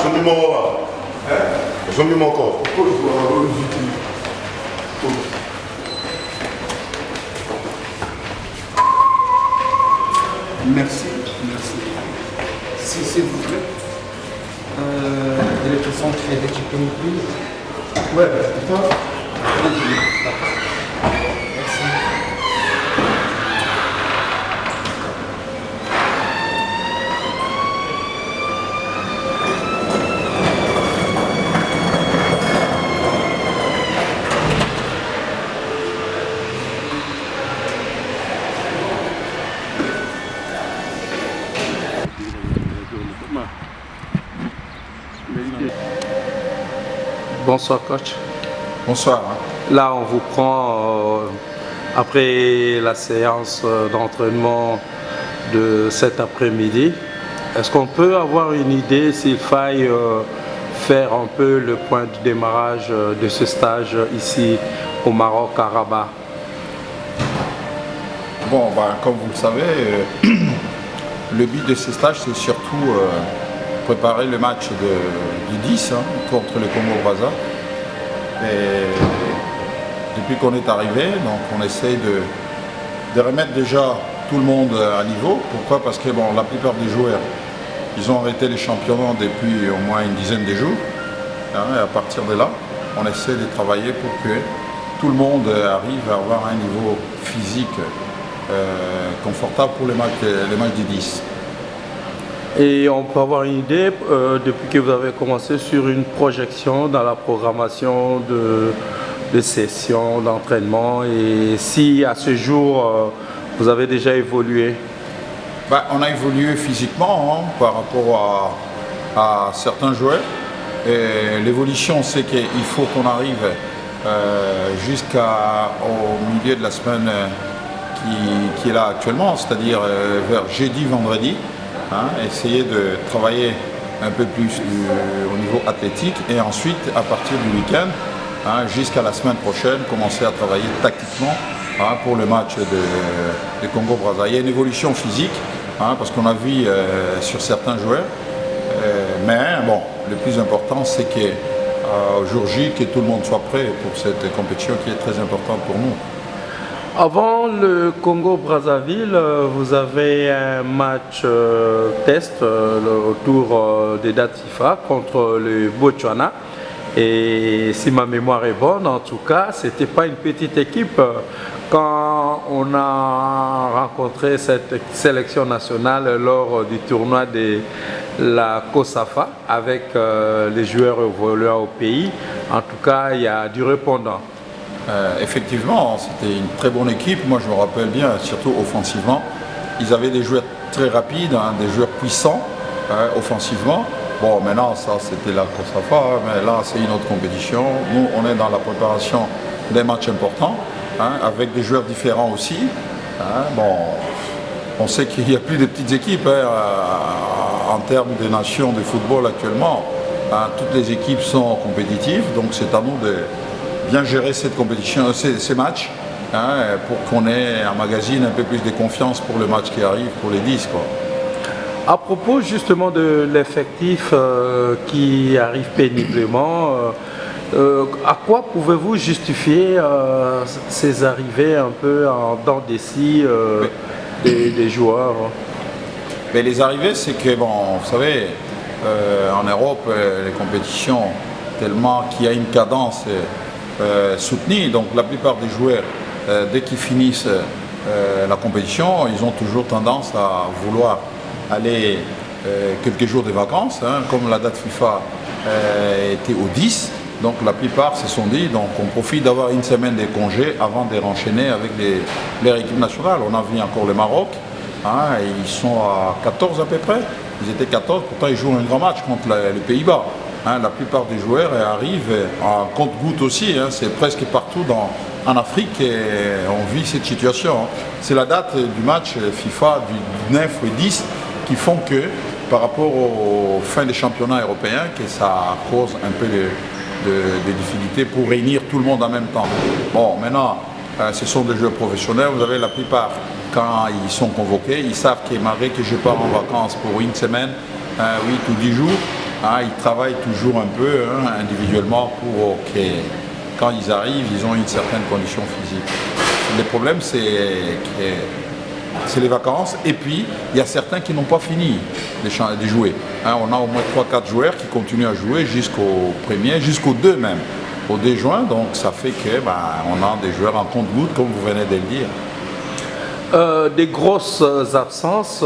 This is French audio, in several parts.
Son numéro là. Son numéro encore. Merci, merci. S'il vous plaît. Directeur central d'équipe plus. Ouais, toi. Bonsoir coach. Bonsoir. Là on vous prend après la séance d'entraînement de cet après-midi. Est-ce qu'on peut avoir une idée s'il faille faire un peu le point de démarrage de ce stage ici au Maroc, à Rabat? Bon, comme vous le savez, le but de ce stage, c'est surtout préparer le match du 10 contre le Congo-Brazza. Et depuis qu'on est arrivé, donc on essaye de remettre déjà tout le monde à niveau. Pourquoi? Parce que la plupart des joueurs, ils ont arrêté les championnats depuis au moins une dizaine de jours. Et à partir de là, on essaie de travailler pour que tout le monde arrive à avoir un niveau physique confortable pour les matchs du 10. Et on peut avoir une idée, depuis que vous avez commencé, sur une projection dans la programmation de sessions d'entraînement, et si à ce jour vous avez déjà évolué? On a évolué physiquement par rapport à certains joueurs. L'évolution, c'est qu'il faut qu'on arrive jusqu'au milieu de la semaine qui est là actuellement, c'est-à-dire vers jeudi, vendredi. Essayer de travailler un peu plus au niveau athlétique, et ensuite à partir du week-end jusqu'à la semaine prochaine commencer à travailler tactiquement pour le match de Congo-Brazza. Il y a une évolution physique parce qu'on a vu sur certains joueurs, mais le plus important c'est qu'au jour J, que tout le monde soit prêt pour cette compétition qui est très importante pour nous. Avant le Congo-Brazzaville, vous avez un match test autour des dates FIFA contre le Botswana. Et si ma mémoire est bonne, en tout cas, c'était pas une petite équipe. Quand on a rencontré cette sélection nationale lors du tournoi de la COSAFA avec les joueurs évoluant au pays, en tout cas, il y a du répondant. Effectivement, c'était une très bonne équipe. Moi, je me rappelle bien, surtout offensivement. Ils avaient des joueurs très rapides, des joueurs puissants offensivement. Bon, maintenant, ça, c'était la COSAFA, mais là, c'est une autre compétition. Nous, on est dans la préparation des matchs importants, avec des joueurs différents aussi. On sait qu'il n'y a plus de petites équipes en termes des nations de football actuellement. Toutes les équipes sont compétitives, donc c'est à nous de bien gérer cette compétition, ces matchs, pour qu'on ait un magazine un peu plus de confiance pour le match qui arrive, pour les 10. À propos justement de l'effectif qui arrive péniblement, à quoi pouvez-vous justifier ces arrivées un peu en dents des scies des joueurs? Mais les arrivées, c'est que, vous savez, en Europe, les compétitions, tellement qu'il y a une cadence soutenue, donc la plupart des joueurs, dès qu'ils finissent la compétition, ils ont toujours tendance à vouloir aller quelques jours de vacances, comme la date FIFA était au 10, donc la plupart se sont dit, donc on profite d'avoir une semaine de congés avant de renchaîner avec leur équipe nationale. On a vu encore le Maroc, ils sont à 14 à peu près, ils étaient 14, pourtant ils jouent un grand match contre les Pays-Bas. La plupart des joueurs arrivent en compte-gouttes aussi, c'est presque partout en Afrique et on vit cette situation. C'est la date du match FIFA du 9 et 10 qui font que, par rapport aux fins des championnats européens, que ça cause un peu de difficultés pour réunir tout le monde en même temps. Bon, maintenant, ce sont des joueurs professionnels, vous avez la plupart, quand ils sont convoqués, ils savent que malgré que je pars en vacances pour une semaine, 8 ou 10 jours, ils travaillent toujours un peu individuellement pour que quand ils arrivent, ils ont une certaine condition physique. Le problème, c'est les vacances. Et puis, il y a certains qui n'ont pas fini de jouer. On a au moins 3-4 joueurs qui continuent à jouer jusqu'au 1er, jusqu'au 2 même, au 2 juin. Donc, ça fait que on a des joueurs en compte-gouttes, comme vous venez de le dire. Des grosses absences,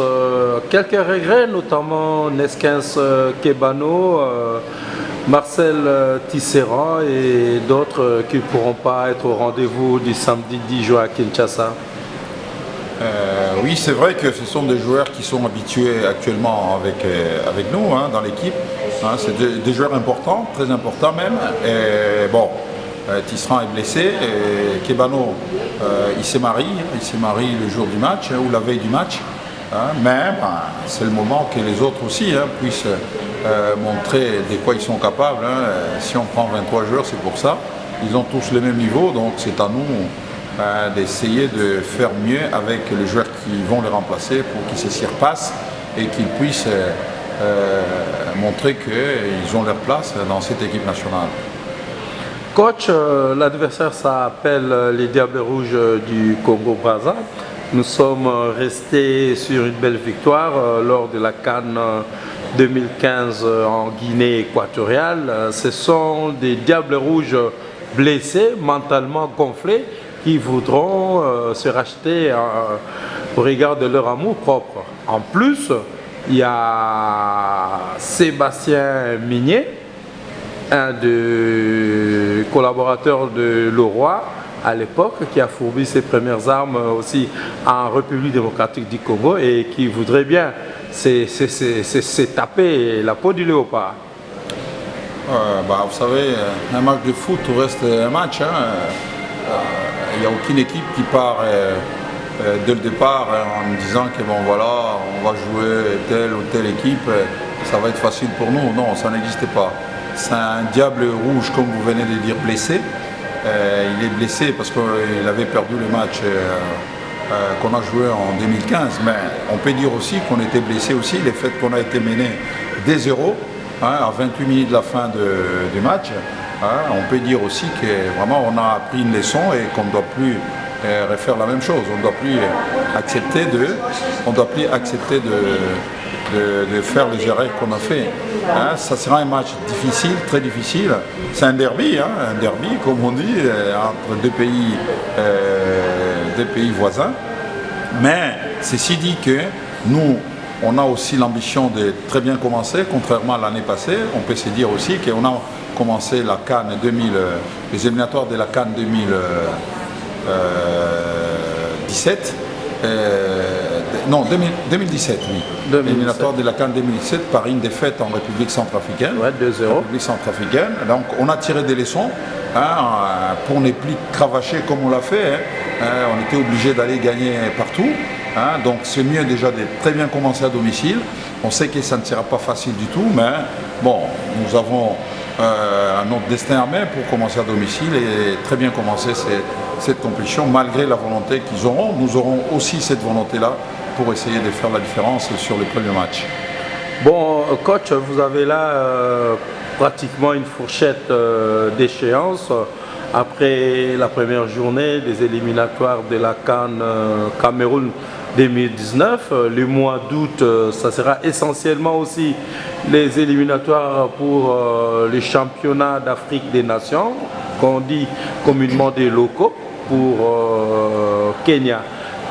quelques regrets, notamment Neskens Kebano, Marcel Tisserand et d'autres qui ne pourront pas être au rendez-vous du samedi 10 juin à Kinshasa. Oui, c'est vrai que ce sont des joueurs qui sont habitués actuellement avec nous dans l'équipe. C'est des joueurs importants, très importants même. Et bon, Tisserand est blessé. Et Kebano, il s'est marié le jour du match ou la veille du match. Mais c'est le moment que les autres aussi puissent montrer de quoi ils sont capables. Si on prend 23 joueurs, c'est pour ça. Ils ont tous le même niveau, donc c'est à nous d'essayer de faire mieux avec les joueurs qui vont les remplacer pour qu'ils s'y repassent et qu'ils puissent montrer qu'ils ont leur place dans cette équipe nationale. Coach, l'adversaire s'appelle les Diables Rouges du Congo-Brazza. Nous sommes restés sur une belle victoire lors de la CAN 2015 en Guinée équatoriale. Ce sont des Diables Rouges blessés, mentalement gonflés, qui voudront se racheter au regard de leur amour propre. En plus, il y a Sébastien Migné, un des collaborateurs de Leroy à l'époque, qui a fourbi ses premières armes aussi en République démocratique du Congo et qui voudrait bien se taper la peau du léopard. Vous savez, un match de foot reste un match. Il n'y a aucune équipe qui part dès le départ en disant que bon voilà, on va jouer telle ou telle équipe, ça va être facile pour nous. Non, ça n'existe pas. C'est un diable rouge, comme vous venez de dire, blessé. Il est blessé parce qu'il avait perdu le match qu'on a joué en 2015. Mais on peut dire aussi qu'on était blessé aussi. Le fait qu'on a été mené 2-0 à 28 minutes de la fin du match. On peut dire aussi que vraiment on a appris une leçon et qu'on ne doit plus refaire la même chose. On ne doit plus accepter de faire les erreurs qu'on a fait. Ça sera un match difficile, très difficile. C'est un derby comme on dit, entre deux pays voisins. Mais ceci dit que nous, on a aussi l'ambition de très bien commencer, contrairement à l'année passée. On peut se dire aussi qu'on a commencé la CAN 2000, les éliminatoires de la CAN 2017. 2017, oui. L'éliminatoire de la CAN 2017 par une défaite en République centrafricaine. Ouais, 2-0. République centrafricaine. Donc on a tiré des leçons pour ne plus cravacher comme on l'a fait. On était obligé d'aller gagner partout. Donc c'est mieux déjà de très bien commencer à domicile. On sait que ça ne sera pas facile du tout, mais bon, nous avons un autre destin à main pour commencer à domicile et très bien commencer cette compétition malgré la volonté qu'ils auront. Nous aurons aussi cette volonté-là pour essayer de faire la différence sur les premiers matchs. Bon, coach, vous avez là pratiquement une fourchette d'échéance. Après la première journée des éliminatoires de la CAN Cameroun 2019, le mois d'août, ça sera essentiellement aussi les éliminatoires pour les championnats d'Afrique des Nations, qu'on dit communément des locaux, pour Kenya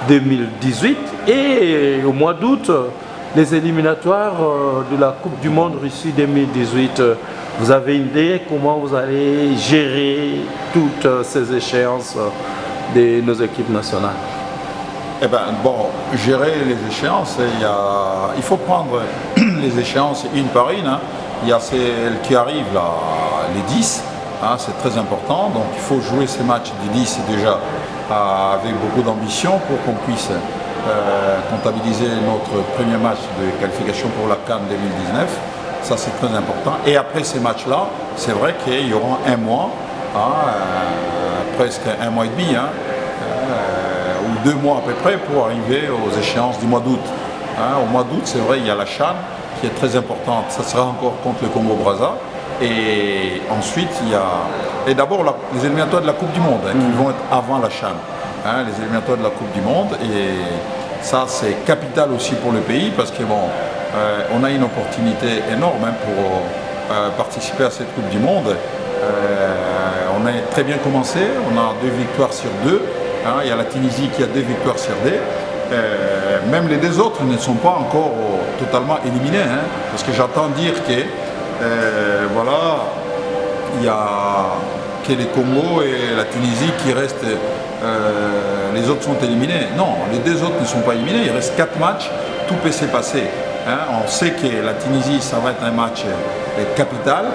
2018. Et au mois d'août, les éliminatoires de la Coupe du Monde Russie 2018. Vous avez une idée comment vous allez gérer toutes ces échéances de nos équipes nationales? Gérer les échéances, il faut prendre les échéances une par une. Il y a celles qui arrivent là, les 10, c'est très important. Donc il faut jouer ces matchs des 10 déjà avec beaucoup d'ambition pour qu'on puisse comptabiliser notre premier match de qualification pour la CAN 2019. Ça c'est très important. Et après ces matchs-là, c'est vrai qu'il y aura un mois, presque un mois et demi, ou 2 mois à peu près pour arriver aux échéances du mois d'août. Au mois d'août, c'est vrai, il y a la CHAN qui est très importante. Ça sera encore contre le Congo-Brazza. Et ensuite, il y a... Et d'abord, les éliminatoires de la Coupe du Monde, qui vont être avant la CHAN. Les éliminatoires de la Coupe du Monde. Et ça, c'est capital aussi pour le pays, parce que bon, on a une opportunité énorme pour participer à cette Coupe du Monde. On a très bien commencé, on a 2 victoires sur 2. Il y a la Tunisie qui a 2 victoires sur 2. Même les 2 autres ne sont pas encore totalement éliminés, parce que j'entends dire que voilà, il y a que les Congo et la Tunisie qui restent, les autres sont éliminés. Non, les 2 autres ne sont pas éliminés, il reste 4 matchs, tout peut se passer. On sait que la Tunisie, ça va être un match capital,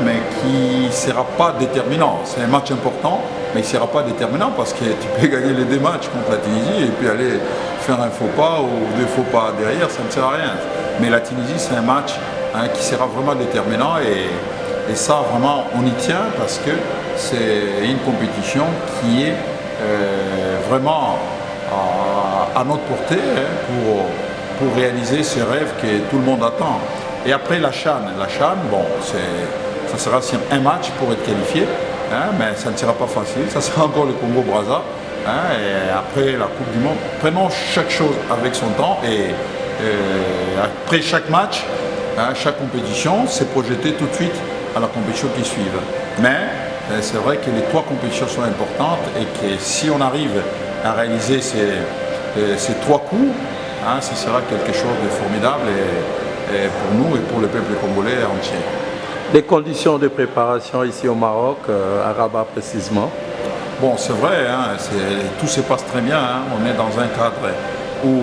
mais qui ne sera pas déterminant. C'est un match important, mais il ne sera pas déterminant parce que tu peux gagner les 2 matchs contre la Tunisie et puis aller faire un faux pas ou 2 faux pas derrière, ça ne sert à rien. Mais la Tunisie, c'est un match qui sera vraiment déterminant et ça, vraiment, on y tient parce que c'est une compétition qui est vraiment à notre portée pour réaliser ce rêve que tout le monde attend. Et après la CHAN, bon, ça sera sur un match pour être qualifié, mais ça ne sera pas facile, ça sera encore le Congo-Brazza. Et après la Coupe du Monde, prenons chaque chose avec son temps et après chaque match, chaque compétition, c'est projeté tout de suite à la compétition qui suit. Mais c'est vrai que les 3 compétitions sont importantes et que si on arrive à réaliser ces 3 coups, ce sera quelque chose de formidable et pour nous et pour le peuple congolais entier. Les conditions de préparation ici au Maroc, à Rabat précisément? Bon, c'est vrai, tout se passe très bien. On est dans un cadre où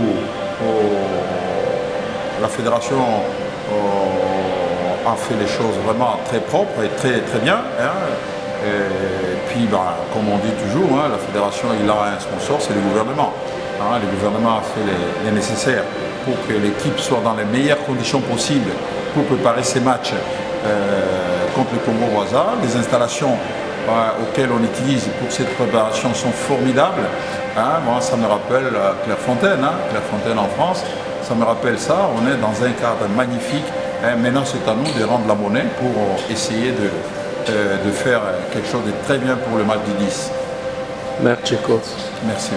la fédération a fait les choses vraiment très propres et très, très bien. Et puis, comme on dit toujours, la fédération il a un sponsor, c'est le gouvernement. Le gouvernement a fait les nécessaires pour que l'équipe soit dans les meilleures conditions possibles pour préparer ces matchs contre le Congo-Brazza. Les installations auxquelles on utilise pour cette préparation sont formidables. Moi, ça me rappelle Clairefontaine, Clairefontaine en France. Ça me rappelle ça. On est dans un cadre magnifique. Maintenant, c'est à nous de rendre la monnaie pour essayer de faire quelque chose de très bien pour le match du 10. Merci, coach. Merci.